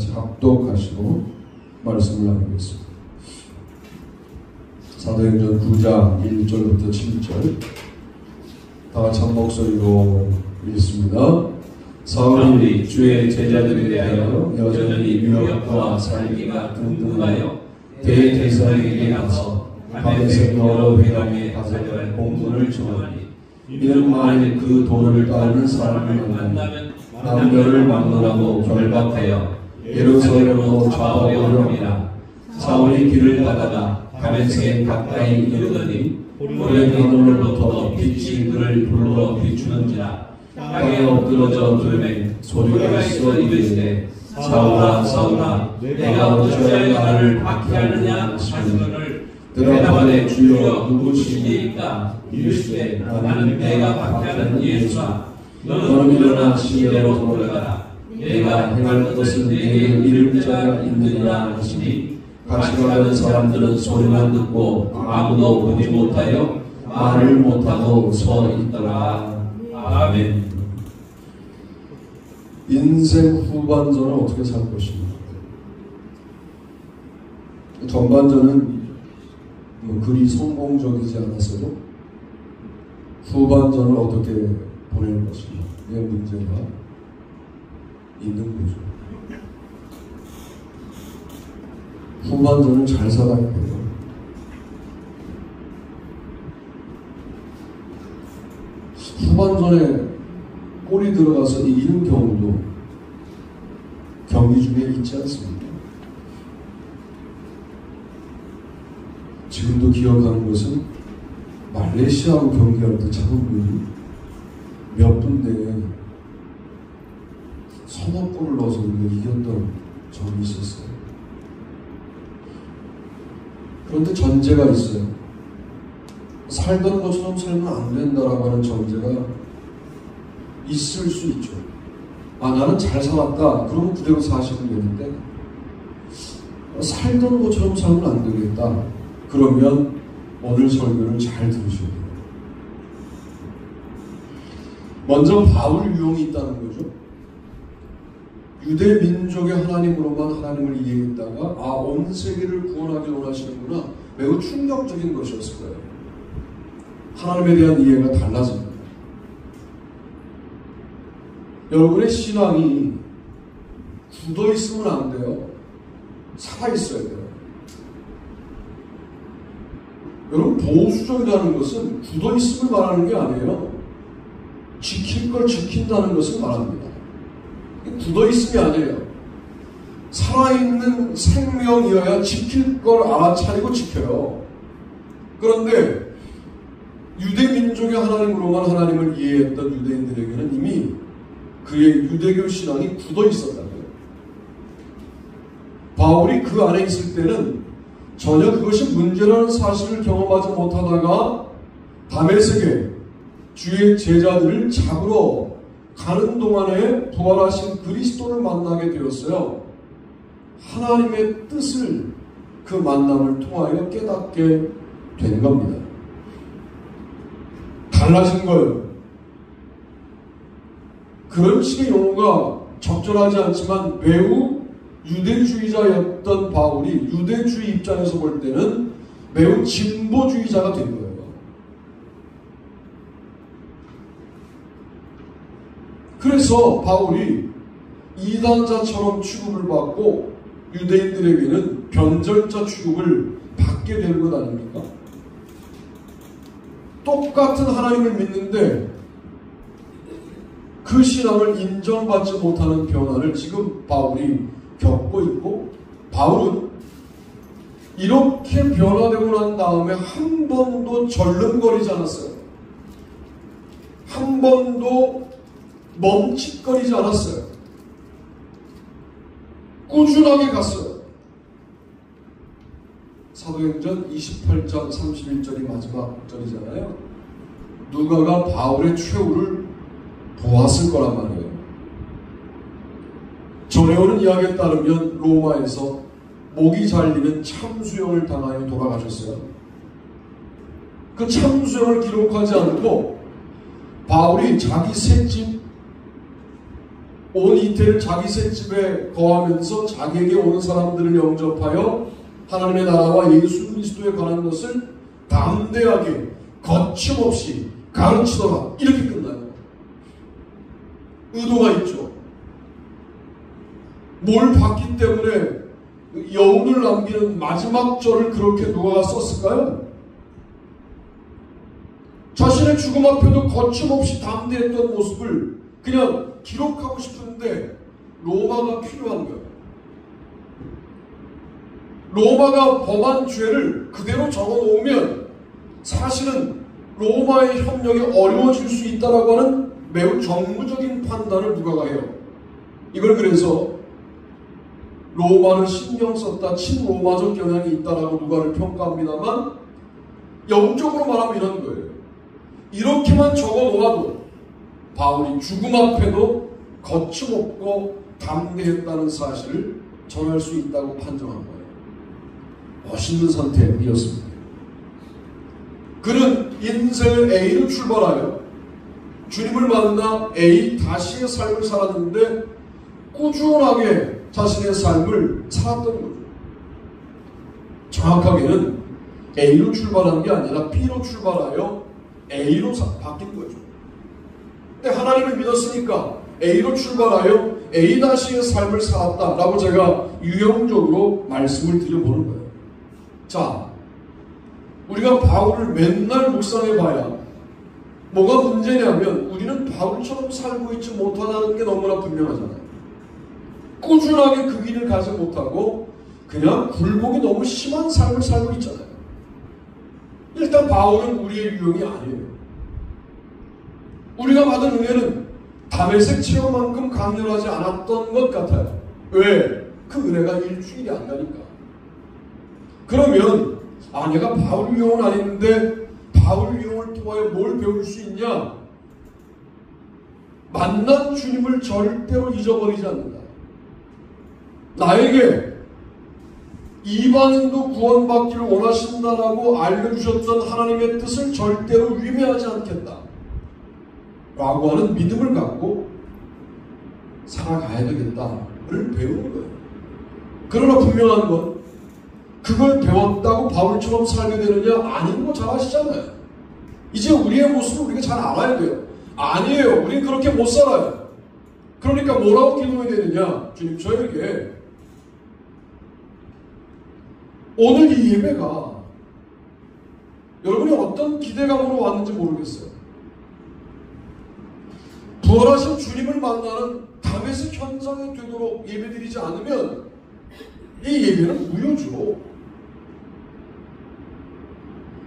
같이 합독하시고 말씀을 나누겠습니다. 사도행전 9장 1절부터 7절 다 같이 한 목소리로 읽습니다. 사울이 주의 제자들에 대하여 여전히 유혹과 살기가 궁금하여 대제사장에게 가서 밤새 여러 회당에 가져갈 공문을 청하니 이는 만일 그 도를 따르는 사람을 만나면 남녀를 막론하고 결박하여 예루살렘으로 잡아오려 함이라. 사울이 길을 가다가 다메섹에 가까이 이르더니 오랜 하늘로부터 빛이 그를 불러 비추는지라. 땅에 엎드러져 들매 소리가 있어 이르되 사울아 사울아 내가 어찌하여 나를 박해하느냐 하시거늘 대답하되 주여 누구시니까? 이르시되 나는 내가 박해하는 예수라. 너는 일어나 시내로 돌아가라. 내가 행할 것은 내게 이를 자가 있느니라 하시니 같이 가던 사람들은 소리만 듣고 아무도 보지 못하여 말을 못하고 서 있더라. 아멘. 인생 후반전은 어떻게 살 것인가? 전반전은 그리 성공적이지 않았어도 후반전을 어떻게 보낼 것인가? 이게 문제가 있는 거죠. 후반전을 잘 살아야 돼요. 후반전에 골이 들어가서 이기는 경우도 경기 중에 있지 않습니까? 지금도 기억하는 것은 말레이시아하고 경기할 때 자국민이 몇 분 내에 서너 골을 넣어서 우리가 이겼던 적이 있었어요. 그런데 전제가 있어요. 살던 것처럼 살면 안 된다라고 하는 전제가 있을 수 있죠. 나는 잘 살았다. 그러면 그대로 사시면 되는데 살던 것처럼 살면 안 되겠다. 그러면 오늘 설교를 잘 들으셔야 돼요. 먼저 바울 유형이 있다는 거죠. 유대 민족의 하나님으로만 하나님을 이해했다가 온 세계를 구원하기 원하시는구나. 매우 충격적인 것이었을 거예요. 하나님에 대한 이해가 달라집니다. 여러분의 신앙이 굳어 있으면 안 돼요. 살아 있어야 돼요. 여러분, 보수적이라는 것은 굳어 있음을 말하는 게 아니에요. 지킬 걸 지킨다는 것을 말합니다. 굳어 있음이 아니에요. 살아있는 생명이어야 지킬 걸 알아차리고 지켜요. 그런데 유대 민족의 하나님으로만 하나님을 이해했던 유대인들에게는 이미 그의 유대교 신앙이 굳어 있었다는 거예요. 바울이 그 안에 있을 때는 전혀 그것이 문제라는 사실을 경험하지 못하다가 다메섹에 주의 제자들을 잡으러 가는 동안에 부활하신 그리스도를 만나게 되었어요. 하나님의 뜻을 그 만남을 통하여 깨닫게 된 겁니다. 달라진 거예요. 그런 식의 용어가 적절하지 않지만 매우 유대주의자였던 바울이 유대주의 입장에서 볼 때는 매우 진보주의자가 된 거예요. 그래서 바울이 이단자처럼 취급을 받고 유대인들에게는 변절자 취급을 받게 되는 것 아닙니까? 똑같은 하나님을 믿는데 그 신앙을 인정받지 못하는 변화를 지금 바울이 겪고 있고, 바울은 이렇게 변화되고 난 다음에 한 번도 절름거리지 않았어요. 한 번도 멈칫거리지 않았어요. 꾸준하게 갔어요. 사도행전 28장 31절이 마지막 절이잖아요. 누가가 바울의 최후를 보았을 거란 말이에요. 전해오는 이야기에 따르면 로마에서 목이 잘리는 참수형을 당하여 돌아가셨어요. 그 참수형을 기록하지 않고 바울이 자기 새집 온 이태를 자기 셋집에 거하면서 자기에게 오는 사람들을 영접하여 하나님의 나라와 예수 그리스도에 관한 것을 담대하게 거침없이 가르치더라. 이렇게 끝나요. 의도가 있죠. 뭘 봤기 때문에 여운을 남기는 마지막 절을 그렇게 누가 썼을까요? 자신의 죽음 앞에도 거침없이 담대했던 모습을 그냥 기록하고 싶은데 로마가 필요한 거예요. 로마가 범한 죄를 그대로 적어놓으면 사실은 로마의 협력이 어려워질 수 있다라고 하는 매우 정무적인 판단을 누가가 해요. 이걸 그래서 로마를 신경 썼다, 친로마적 경향이 있다라고 누가를 평가합니다만 영적으로 말하면 이런 거예요. 이렇게만 적어놓아도 바울이 죽음 앞에도 거침없고 담대했다는 사실을 전할 수 있다고 판정한 거예요. 멋있는 선택이었습니다. 그는 인생을 A로 출발하여 주님을 만나 A 다시의 삶을 살았는데 꾸준하게 자신의 삶을 살았던 거죠. 정확하게는 A로 출발한 게 아니라 B로 출발하여 A로 바뀐 거죠. 근데 하나님을 믿었으니까 A로 출발하여 A-의 삶을 살았다라고 제가 유형적으로 말씀을 드려보는 거예요. 자, 우리가 바울을 맨날 묵상해봐야 뭐가 문제냐면 우리는 바울처럼 살고 있지 못하다는 게 너무나 분명하잖아요. 꾸준하게 그 길을 가지 못하고 그냥 굴곡이 너무 심한 삶을 살고 있잖아요. 일단 바울은 우리의 유형이 아니에요. 우리가 받은 은혜는 다메섹 체험만큼 강렬하지 않았던 것 같아요. 왜? 그 은혜가 일주일이 안 가니까. 그러면 내가 바울 유형은 아닌데 바울 유형을 통하여 뭘 배울 수 있냐? 만난 주님을 절대로 잊어버리지 않는다. 나에게 이방인도 구원받기를 원하신다라고 알려주셨던 하나님의 뜻을 절대로 위배하지 않겠다 라고 하는 믿음을 갖고 살아가야 되겠다를 배우는 거예요. 그러나 분명한 건 그걸 배웠다고 바울처럼 살게 되느냐? 아닌 거 잘 아시잖아요. 이제 우리의 모습을 우리가 잘 알아야 돼요. 아니에요. 우린 그렇게 못 살아요. 그러니까 뭐라고 기도해야 되느냐? 주님, 저에게 오늘 이 예배가 여러분이 어떤 기대감으로 왔는지 모르겠어요. 부활하신 주님을 만나는 다메섹 현상이 되도록 예배드리지 않으면 이 예배는 무효죠.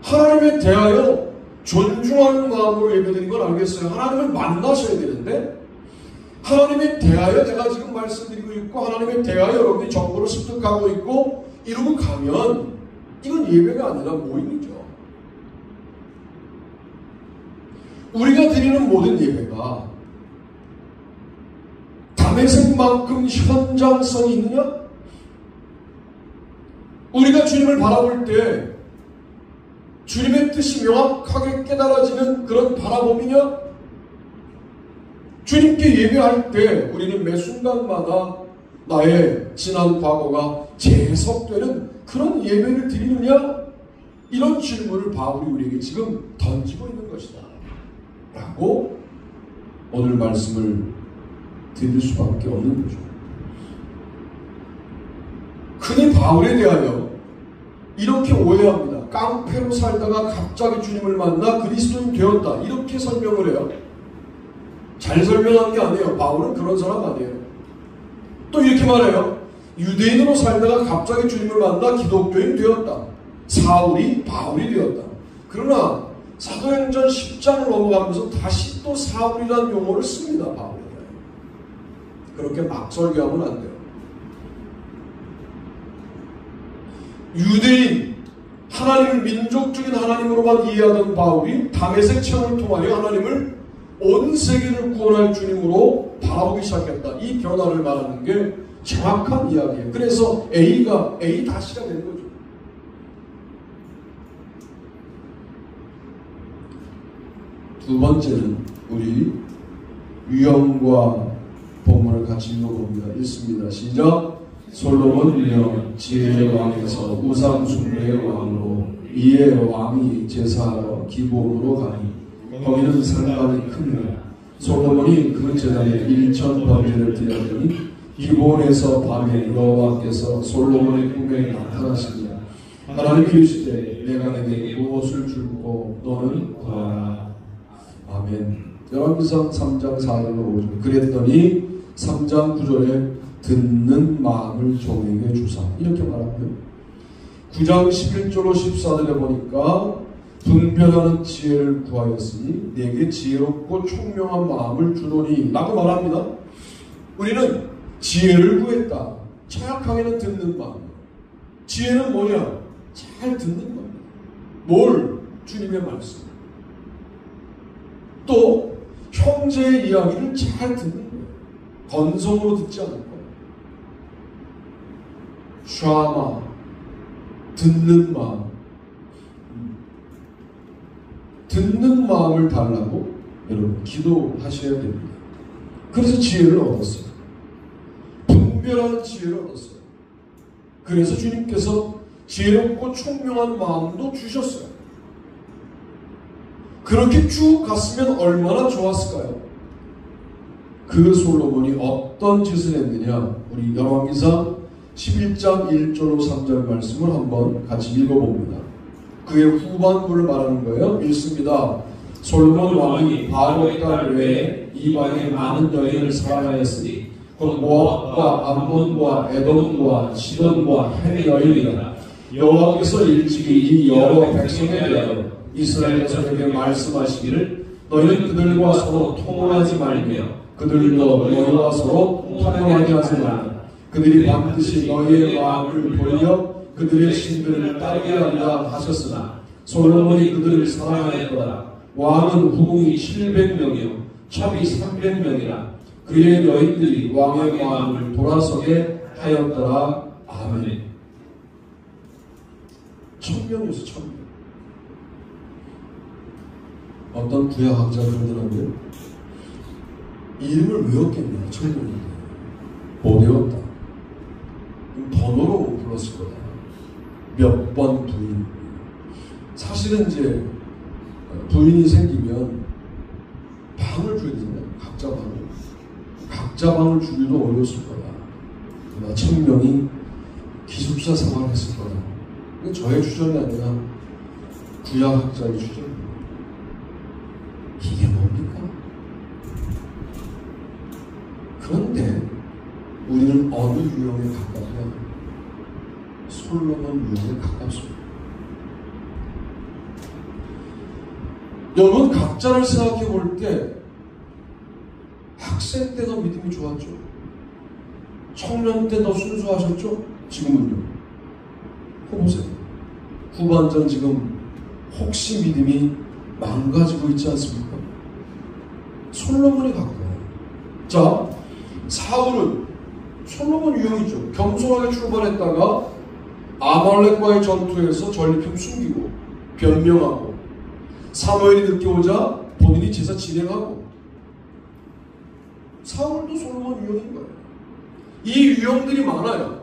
하나님에 대하여 존중하는 마음으로 예배드린 건 알겠어요. 하나님을 만나셔야 되는데 하나님에 대하여 내가 지금 말씀드리고 있고 하나님에 대하여 여러분이 정보를 습득하고 있고 이러고 가면 이건 예배가 아니라 모임이죠. 우리가 드리는 모든 예배가 다메섹만큼 현장성이 있느냐? 우리가 주님을 바라볼 때 주님의 뜻이 명확하게 깨달아지는 그런 바라봄이냐? 주님께 예배할 때 우리는 매 순간마다 나의 지난 과거가 재해석되는 그런 예배를 드리느냐? 이런 질문을 바울이 우리에게 지금 던지고 있는 것이다 라고 오늘 말씀을 드릴 수밖에 없는 거죠. 흔히 바울에 대하여 이렇게 오해합니다. 깡패로 살다가 갑자기 주님을 만나 그리스도인 되었다. 이렇게 설명을 해요. 잘 설명한 게 아니에요. 바울은 그런 사람 아니에요. 또 이렇게 말해요. 유대인으로 살다가 갑자기 주님을 만나 기독교인 되었다. 사울이 바울이 되었다. 그러나 사도행전 10장을 넘어가면서 다시 또 사울이라는 용어를 씁니다. 바울이. 그렇게 막 설교하면 안 돼요. 유대인, 하나님을 민족적인 하나님으로만 이해하던 바울이 다메섹 체험을 통하여 하나님을 온 세계를 구원할 주님으로 바라보기 시작했다. 이 변화를 말하는 게 정확한 이야기예요. 그래서 A가 A-가 된 거죠. 두 번째는 우리 유형과 본문을 같이 읽어봅니다. 읽습니다. 시작. 솔로몬이여 지혜의 왕에서 우상 숭배의 왕으로 이에 왕이 제사하러 기본으로 가니 거기는 상당히 큽니다. 솔로몬이 그 제단에 1000 번제를 드렸더니 기본에서 밤에 여호와께서 솔로몬의 꿈에 나타나시니라. 하나님이 이르시되 내가 내게 무엇을 줄고 너는 구하라. 아멘. 열왕기상 3장 4절로 5절. 그랬더니 3장 9절에 듣는 마음을 종에게 주사 이렇게 말하고요. 9장 11절로 14절에 보니까 분별하는 지혜를 구하였으니 내게 지혜롭고 총명한 마음을 주노니 라고 말합니다. 우리는 지혜를 구했다. 정확하게는 듣는 마음. 지혜는 뭐냐? 잘 듣는 마음. 뭘? 주님의 말씀. 또 형제의 이야기를 잘 듣는 거예요. 건성으로 듣지 않을 거예요. 샤마 듣는 마음. 듣는 마음을 달라고 여러분 기도하셔야 됩니다. 그래서 지혜를 얻었어요. 분별하는 지혜를 얻었어요. 그래서 주님께서 지혜롭고 총명한 마음도 주셨어요. 그렇게 쭉 갔으면 얼마나 좋았을까요? 그 솔로몬이 어떤 짓을 했느냐? 우리 열왕기상 11장 1절로 3절 말씀을 한번 같이 읽어봅니다. 그의 후반부를 말하는 거예요. 읽습니다. 솔로몬 왕이 바로 딸 외에 이방의 많은 여인을 사랑하였으니 곧 모압과 암몬과 에돔과 시돈과 헷 여인이라. 여호와께서 일찍이 이 여러 백성에 대하여 이스라엘 자손에게 말씀하시기를 너희는 그들과 서로 통혼하지 말며 그들도 너희와 서로 통혼하게 하지 말라. 그들이 반드시 너희의 마음을 돌려 그들의 신들을 따르게 한다 하셨으나 솔로몬이 그들을 사랑하였더라. 왕은 후궁이 700명이요 첩이 300명이라. 그의 여인들이 왕의 마음을 돌아서게 하였더라. 아멘. 1000명이었어. 1000명. 어떤 구약학자 그러더라고요. 이름을 외웠겠냐. 1000명인데 못 외웠다. 번호로 불렀을 거다. 몇 번 부인. 사실은 이제 부인이 생기면 방을 줘야 되잖아요. 각자 방을. 각자 방을 주기도 어려웠을 거다. 아마 1000명이 기숙사 생활을 했을 거다. 이게 저의 추정이 아니라 구약학자의 추정입니다. 이게 뭡니까? 그런데 우리는 어느 유형에 가깝냐? 솔로몬 유형에 가깝습니다. 여러분 각자를 생각해 볼 때 학생 때 더 믿음이 좋았죠? 청년 때 더 순수하셨죠? 지금은요? 그거 보세요. 후반전 지금 혹시 믿음이 망가지고 있지 않습니까? 솔로몬이 가까워요. 자, 사울은 솔로몬 유형이죠. 겸손하게 출발했다가 아말렉과의 전투에서 전리품 숨기고 변명하고 사무엘이 늦게 오자 본인이 제사 진행하고. 사울도 솔로몬 유형인 거예요. 이 유형들이 많아요.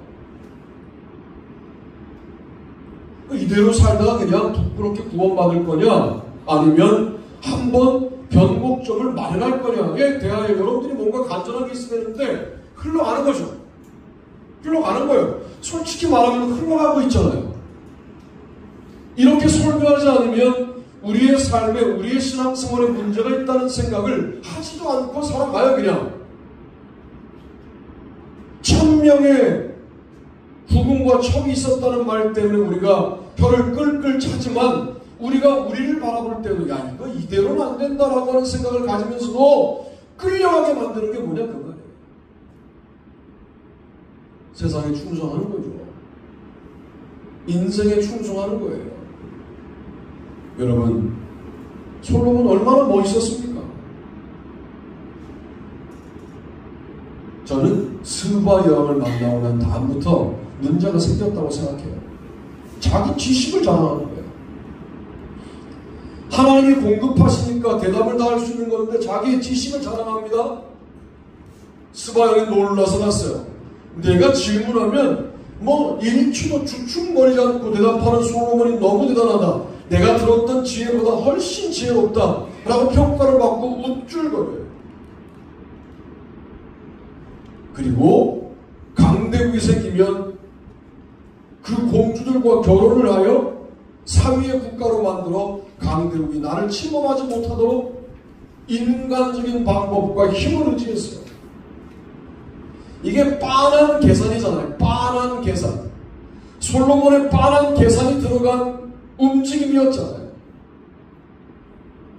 이대로 살다가 그냥 부끄럽게 구원받을 거냐 아니면 한번 변곡점을 마련할 거냐에 대하여 여러분들이 뭔가 간절하게 있어야 되는데 흘러가는 거죠. 흘러가는 거예요. 솔직히 말하면 흘러가고 있잖아요. 이렇게 설교하지 않으면 우리의 삶에 우리의 신앙생활에 문제가 있다는 생각을 하지도 않고 살아가요. 그냥 1000명의 후궁과 첩이 있었다는 말 때문에 우리가 혀를 끌끌 차지만 우리가 우리를 바라볼 때도 야 이거 이대로는 안 된다라고 하는 생각을 가지면서도 끌려가게 만드는 게 뭐냐 그 말이에요. 세상에 충성하는 거죠. 인생에 충성하는 거예요. 여러분 솔로몬 얼마나 멋있었습니까? 저는 스바 여왕을 만나고 난 다음부터 문제가 생겼다고 생각해요. 자기 지식을 자랑하는 거예요. 하나님이 공급하시니까 대답을 다 할 수 있는 건데 자기의 지식을 자랑합니다. 스바엘이 놀라서 갔어요. 내가 질문하면 뭐 1초도 주춤거리지 않고 대답하는 솔로몬이 너무 대단하다. 내가 들었던 지혜보다 훨씬 지혜롭다. 라고 평가를 받고 우쭐거려요. 그리고 강대국이 생기면 그 공주들과 결혼을 하여 사위의 국가로 만들어 강대국이 나를 침범하지 못하도록 인간적인 방법과 힘을 의지했어요. 이게 빤한 계산이잖아요. 빤한 계산. 솔로몬의 빤한 계산이 들어간 움직임이었잖아요.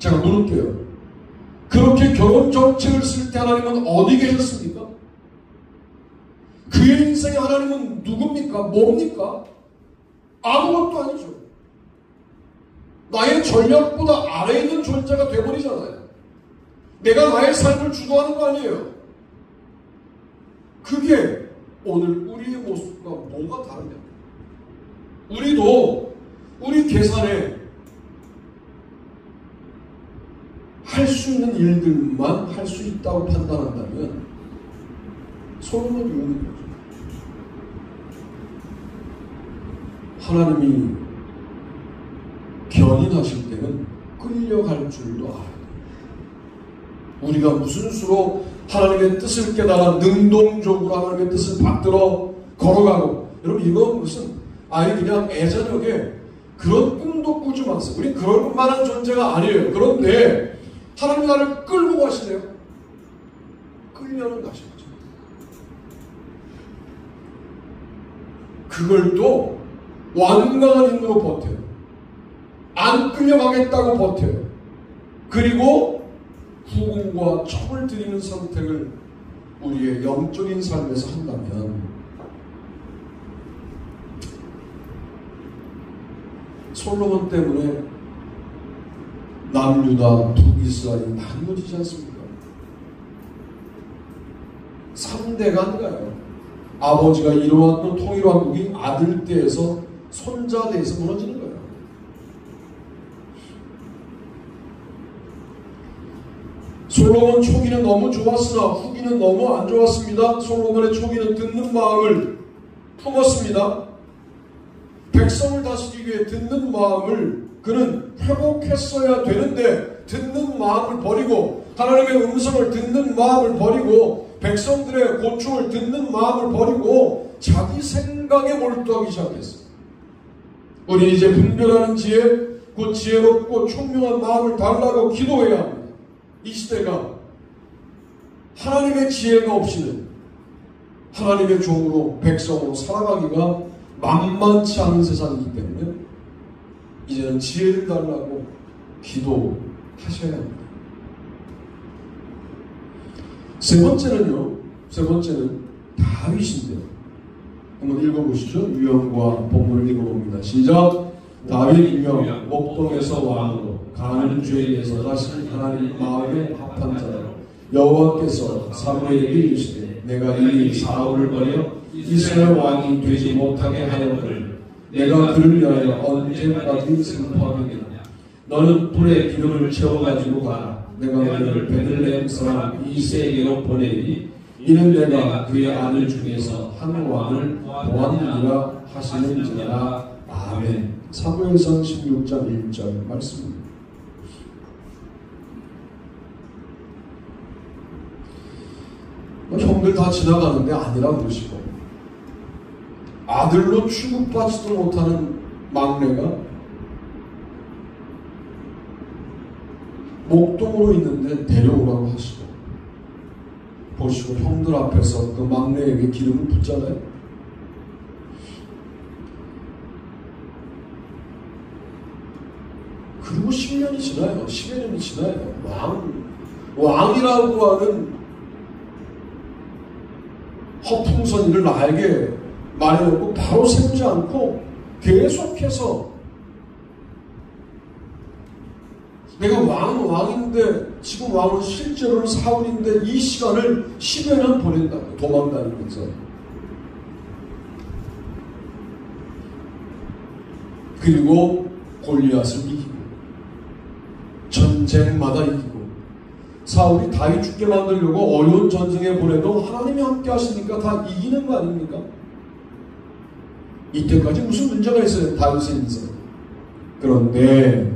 제가 물을게요. 그렇게 결혼 정책을 쓸 때 하나님은 어디 계셨습니까? 그의 인생의 하나님은 누굽니까? 뭡니까? 아무것도 아니죠. 나의 전략보다 아래에 있는 존재가 돼버리잖아요. 내가 나의 삶을 주도하는 거 아니에요. 그게 오늘 우리의 모습과 뭐가 다르냐? 우리도 우리 계산에 할 수 있는 일들만 할 수 있다고 판단한다면 솔로몬 유언인 거죠. 하나님이 견인하실 때는 끌려갈 줄도 알아야 돼요. 우리가 무슨 수로 하나님의 뜻을 깨달아 능동적으로 하나님의 뜻을 받들어 걸어가고, 여러분 이건 무슨 아예 그냥 애저녁에 그런 꿈도 꾸지 마세요. 우리 그럴 만한 존재가 아니에요. 그런데 하나님이 나를 끌고 가시네요. 끌려는 가신 거죠. 그걸 또 완강한 힘으로 버텨요. 안 끌려가겠다고 버텨요. 그리고 후궁과 첩을 들이는 선택을 우리의 영적인 삶에서 한다면 솔로몬 때문에 남유다 북이스라엘이 나뉘어지지 않습니까? 3대가 아니라요. 아버지가 이루었던 통일왕국이 아들 때에서 손자 때에서 무너지는 거예요. 솔로몬 초기는 너무 좋았으나 후기는 너무 안 좋았습니다. 솔로몬의 초기는 듣는 마음을 품었습니다. 백성을 다스리기 위해 듣는 마음을 그는 회복했어야 되는데 듣는 마음을 버리고 하나님의 음성을 듣는 마음을 버리고 백성들의 고충을 듣는 마음을 버리고 자기 생각에 몰두하기 시작했어요. 우리 이제 분별하는 지혜, 그 지혜롭고 총명한 마음을 달라고 기도해야 합니다. 이 시대가 하나님의 지혜가 없이는 하나님의 종으로 백성으로 살아가기가 만만치 않은 세상이기 때문에 이제는 지혜를 달라고 기도하셔야 합니다. 세 번째는 다윗인데요. 한번 읽어보시죠. 유형과 본문을 읽어봅니다. 시작. 다윗 유형, 목동에서 왕으로 가는 죄에서 다시 하나님 마음에 합한 자로 여호와께서 사무엘에게 이르시되 내가 이 사울을 버려 이스라엘 왕이 되지 못하게 하였거늘 내가 그를 위하여 언제까지 슬퍼하겠느냐. 너는 불에 기름을 채워가지고 가라. 내가 그를 베들레헴 사람 이새에게로 보내니 이는 내가 그의 아들 중에서 한 왕을 보았느니라 하시는지라. 아멘. 사무엘상 16장 1절 말씀입니다. 형들 다 지나가는데 아니라 그러시고 아들로 취급받지도 못하는 막내가 목동으로 있는데 데려오라고 하시고 보시고 형들 앞에서 그 막내에게 기름을 붓잖아요. 그리고 10년이 지나요. 10여 년이 지나요. 왕이라고 하는 허풍선 일을 나에게 말해놓고 바로 세우지 않고 계속해서 내가 왕인데 지금 왕은 실제로는 사울인데 이 시간을 10여 년 보낸다고 도망다니면서. 그리고 골리앗을 이기고 전쟁마다 이기고 사울이 다윗 죽게 만들려고 어려운 전쟁에 보내도 하나님이 함께 하시니까 다 이기는 거 아닙니까? 이때까지 무슨 문제가 있어요? 다윗의 인생. 그런데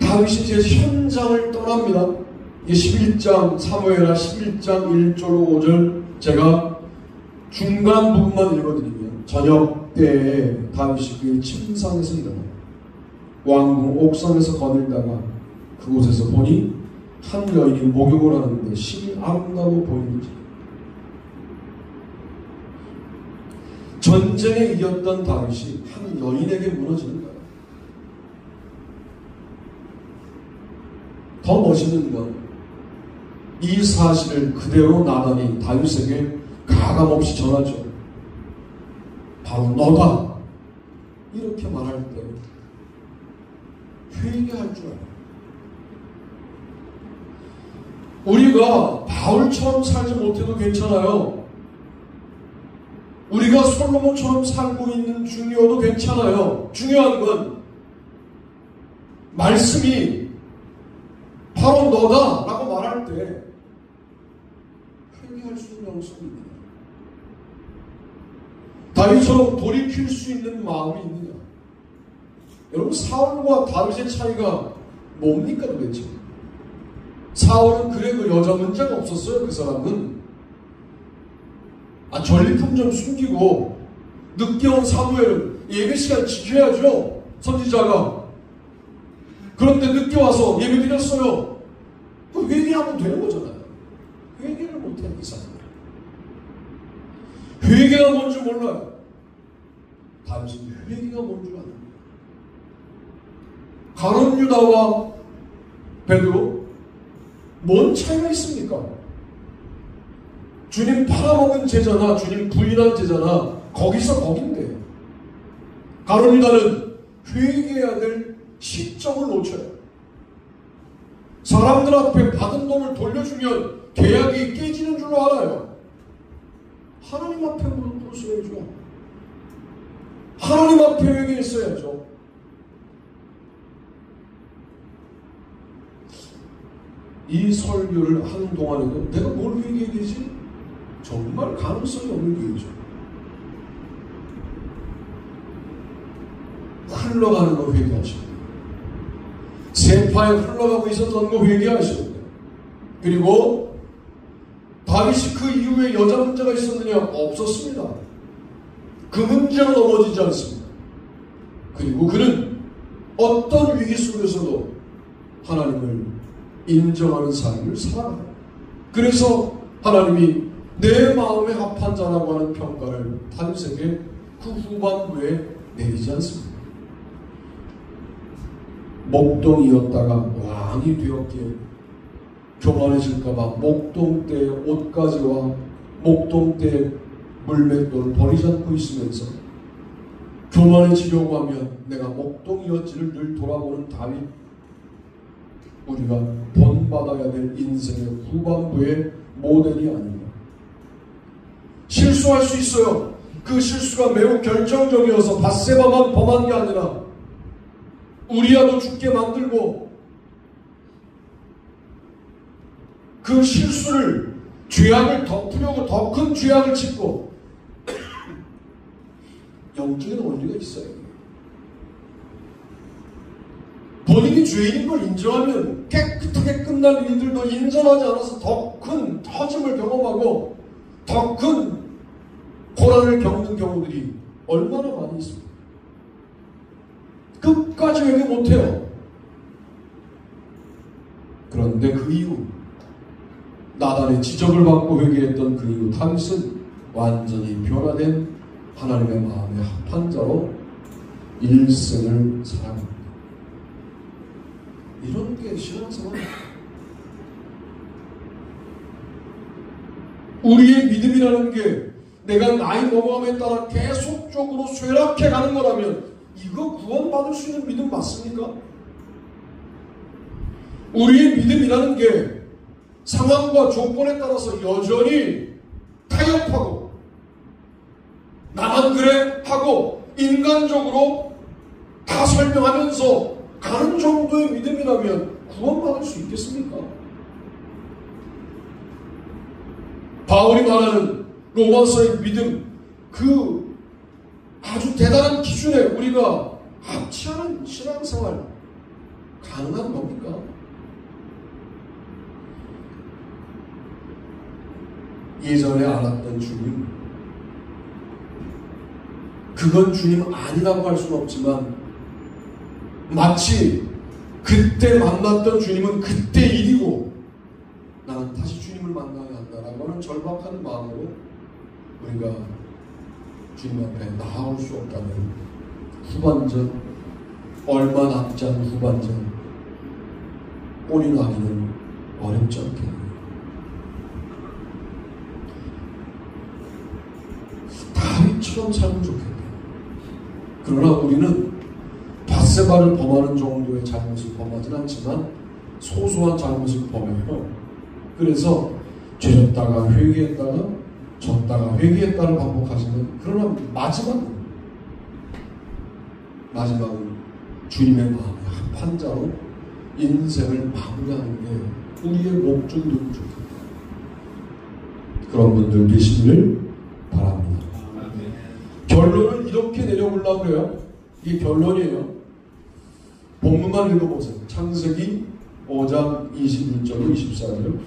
다윗이 이제 현장을 떠납니다. 이게 11장 사무엘하 11장 1절 5절 제가 중간 부분만 읽어드리면 저녁 때에 다윗이 그 침상에서 일어나요. 왕궁 옥상에서 거닐다가 그곳에서 보니 한 여인이 목욕을 하는데 심히 아름다워 보이는지. 전쟁에 이겼던 다윗이 한 여인에게 무너지는 거예요. 더 멋있는 건 이 사실을 그대로 나단이 다윗에게 가감없이 전하죠. 바로 너다. 이렇게 말할 때 회개할 줄 알아요. 우리가 바울처럼 살지 못해도 괜찮아요. 우리가 솔로몬처럼 살고 있는 중요도 괜찮아요. 중요한 건 말씀이 바로 너다 라고 말할 때 회개할 수 있는 영성입니다. 다윗처럼 돌이킬 수 있는 마음이 있느냐? 여러분, 사울과 다윗의 차이가 뭡니까 도대체? 사울은 그래 그 여자 문제가 없었어요. 그 사람은 전리품 좀 숨기고 늦게 온 사무엘은 예배 시간 지켜야죠. 선지자가. 그런데 늦게 와서 예배 드렸어요. 그 회개하면 되는 거잖아요. 회개를 못해 이 사람. 회개가 뭔지 몰라요. 단순히 회개가 뭔지 아는 거예요. 가룟 유다와 베드로 뭔 차이가 있습니까? 주님 팔아먹은 제자나 주님 부인한 제자나 거기서 거긴데 가룟 유다는 회개해야 될 시점을 놓쳐요. 사람들 앞에 받은 돈을 돌려주면 계약이 깨지는 줄로 알아요. 하나님 앞에 무릎 꿇으셔야죠. 하나님 앞에 회개했어야죠. 이 설교를 하는 동안에도 내가 뭘 회개해야 되지? 정말 가능성이 없는 얘기죠. 흘러가는 거 회개하시고 세파에 흘러가고 있었던 거 회개하시고 그리고 다윗이 그 이후에 여자 문제가 있었느냐? 없었습니다. 그 문제로 넘어지지 않습니다. 그리고 그는 어떤 위기 속에서도 하나님을 인정하는 삶을 살아가요. 그래서 하나님이 내 마음에 합한 자라고 하는 평가를 다윗에게 그 후반부에 내리지 않습니다. 목동이었다가 왕이 되었기에 교만해질까봐 목동 때의 옷가지와 목동 때의 물맷돌을 버리지 않고 있으면서 교만해지려고 하면 내가 목동이었지를 늘 돌아보는 다윗. 우리가 본받아야 될 인생의 후반부의 모델이 아닙니다. 실수할 수 있어요. 그 실수가 매우 결정적이어서 밧세바만 범한 게 아니라 우리야도 죽게 만들고 그 실수를 죄악을 덮으려고 더 큰 죄악을 짓고 영적인 원리가 있어요. 본인이 죄인인 걸 인정하면 깨끗하게 끝날 일들도 인정하지 않아서 더 큰 터짐을 경험하고 더 큰 고난을 겪는 경우들이 얼마나 많이 있습니까? 끝까지 회개 못해요. 그런데 그 이후 나단의 지적을 받고 회개했던 그 이후 다윗은 완전히 변화된 하나님의 마음에 합한 자로 일생을 살아갑니다. 이런 게 신앙생활입니다. 우리의 믿음이라는 게 내가 나이 먹어감에 따라 계속적으로 쇠락해 가는 거라면 이거 구원받을 수 있는 믿음 맞습니까? 우리의 믿음이라는 게 상황과 조건에 따라서 여전히 타협하고 나만 그래 하고 인간적으로 다 설명하면서 가는 정도의 믿음이라면 구원받을 수 있겠습니까? 바울이 말하는 로마서의 믿음, 그 아주 대단한 기준에 우리가 합치하는 신앙생활 가능한 겁니까? 예전에 알았던 주님, 그건 주님 아니라고 할 수는 없지만 마치 그때 만났던 주님은 그때 일이고 나는 다시 주님을 만나야 한다라고 하는 절박한 마음으로 우리가 주님 앞에 나아올 수 없다면 후반전, 얼마 남지 않은 후반전 올인하기는 어렵지 않겠네요. 다윗처럼 살면 좋겠다. 그러나 우리는 밧세바를 범하는 정도의 잘못을 범하진 않지만 소소한 잘못을 범해요. 그래서 죄졌다가 회개했다가 졌다가 회개했다를 반복하시는, 그러나 마지막은 주님의 마음에 합한 자로 인생을 마무리하는 게 우리의 목적이면 좋겠다. 그런 분들 계시기를 바랍니다. 결론을 이렇게 내려보려고 해요. 이게 결론이에요. 본문만 읽어보세요. 창세기 5장 21절로 24절.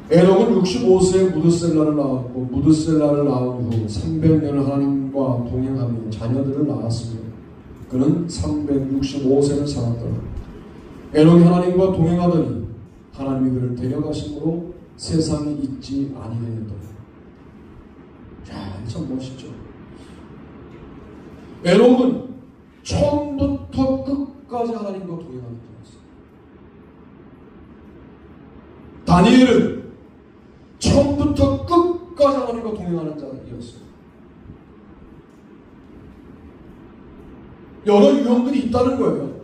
에녹은 65세에 무드셀라를 낳았고 무드셀라를 낳은 후 300년을 하나님과 동행하며 자녀들을 낳았으며 그는 365세를 살았더라. 에녹이 하나님과 동행하더니 하나님이 그를 데려가심으로 세상에 있지 아니하였더라. 야, 참 멋있죠. 에녹은 처음부터 끝까지 하나님과 동행하는 자였어요. 다니엘은 처음부터 끝까지 하나님과 동행하는 자였어요. 여러 유형들이 있다는 거예요.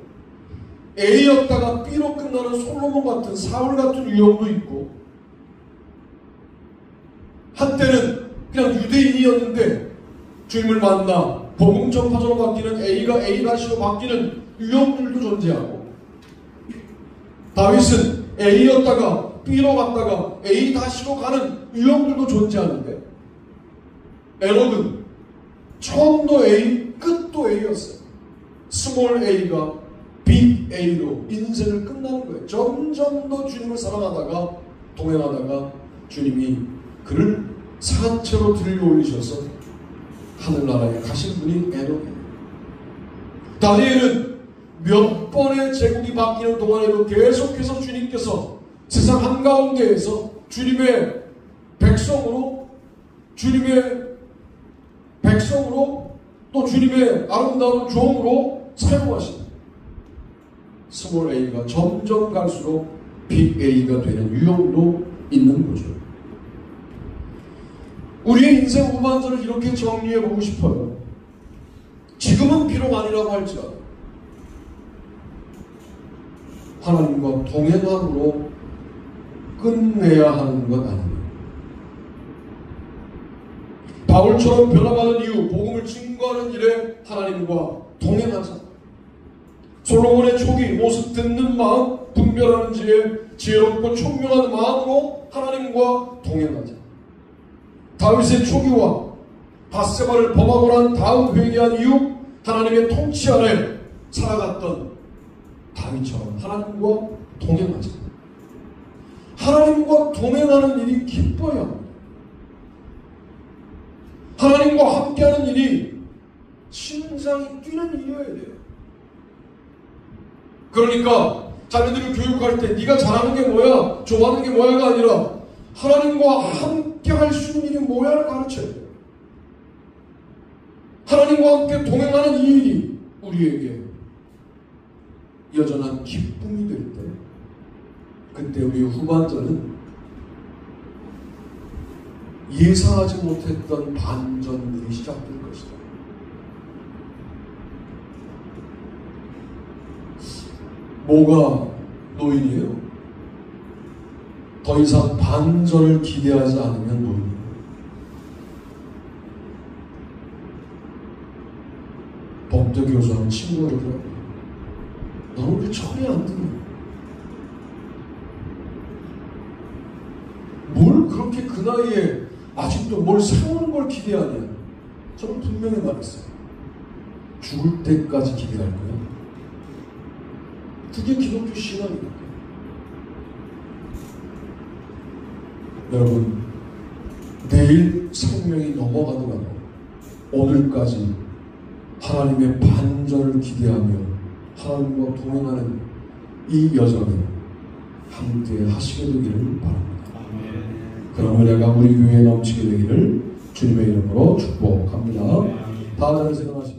A였다가 B로 끝나는 솔로몬 같은, 사울 같은 유형도 있고, 한때는 그냥 유대인이었는데 주님을 만나 복음 전파자로 바뀌는 A가 A-로 바뀌는 유형들도 존재하고, 다윗은 A였다가 B로 갔다가 A-로 가는 유형들도 존재하는데, 에녹은 처음도 A, 끝도 A였어요. 스몰 A가 빅 A로 인생을 끝나는 거예요. 점점 더 주님을 사랑하다가 동행하다가 주님이 그를 산채로 들려 올리셔서 하늘나라에 가신 분이 에녹이에요. 다니엘은 몇 번의 제국이 바뀌는 동안에도 계속해서 주님께서 세상 한가운데에서 주님의 백성으로 또 주님의 아름다운 종으로 사용하십니다. 스몰 A가 점점 갈수록 빅 A가 되는 유형도 있는 거죠. 우리의 인생 후반전을 이렇게 정리해보고 싶어요. 지금은 비록 아니라고 할지라도 하나님과 동행함으로 끝내야 하는 것 아닙니다. 바울처럼 변화받은 이후 복음을 증거하는 일에 하나님과 동행하자. 솔로몬의 초기 모습 듣는 마음, 분별하는 지혜롭고 총명한 마음으로 하나님과 동행하자. 다윗의 초기와 밧세바를 범하고 난 다음 회개한 이후 하나님의 통치 아래 살아갔던 다윗처럼 하나님과 동행하자. 하나님과 동행하는 일이 기뻐야 합니다. 하나님과 함께하는 일이 심장이 뛰는 일이어야 돼요. 그러니까 자녀들을 교육할 때 네가 잘하는 게 뭐야, 좋아하는 게 뭐야가 아니라 하나님과 함께 할 수 있는 일이 뭐야를 가르쳐야 돼요. 하나님과 함께 동행하는 이 일이 우리에게 여전한 기쁨이 될 때, 그때 우리의 후반전은 예상하지 못했던 반전들이 시작될 것이다. 뭐가 노인이에요? 더 이상 반전을 기대하지 않으면 노인이에요. 법대 교수하는 친구가 그러더라고요. 너는 왜 철이 안 드냐? 그렇게 그 나이에 아직도 뭘 세우는 걸 기대하냐? 저는 분명히 말했어요. 죽을 때까지 기대할 거야. 그게 기독교 신앙입니다. 여러분, 내일 생명이 넘어가더라도 오늘까지 하나님의 반전을 기대하며 하나님과 동행하는 이 여정을 함께 하시게 되기를 바랍니다. 그런 은혜가 우리 교회에 넘치게 되기를 주님의 이름으로 축복합니다. 다 잘 생각하십시오.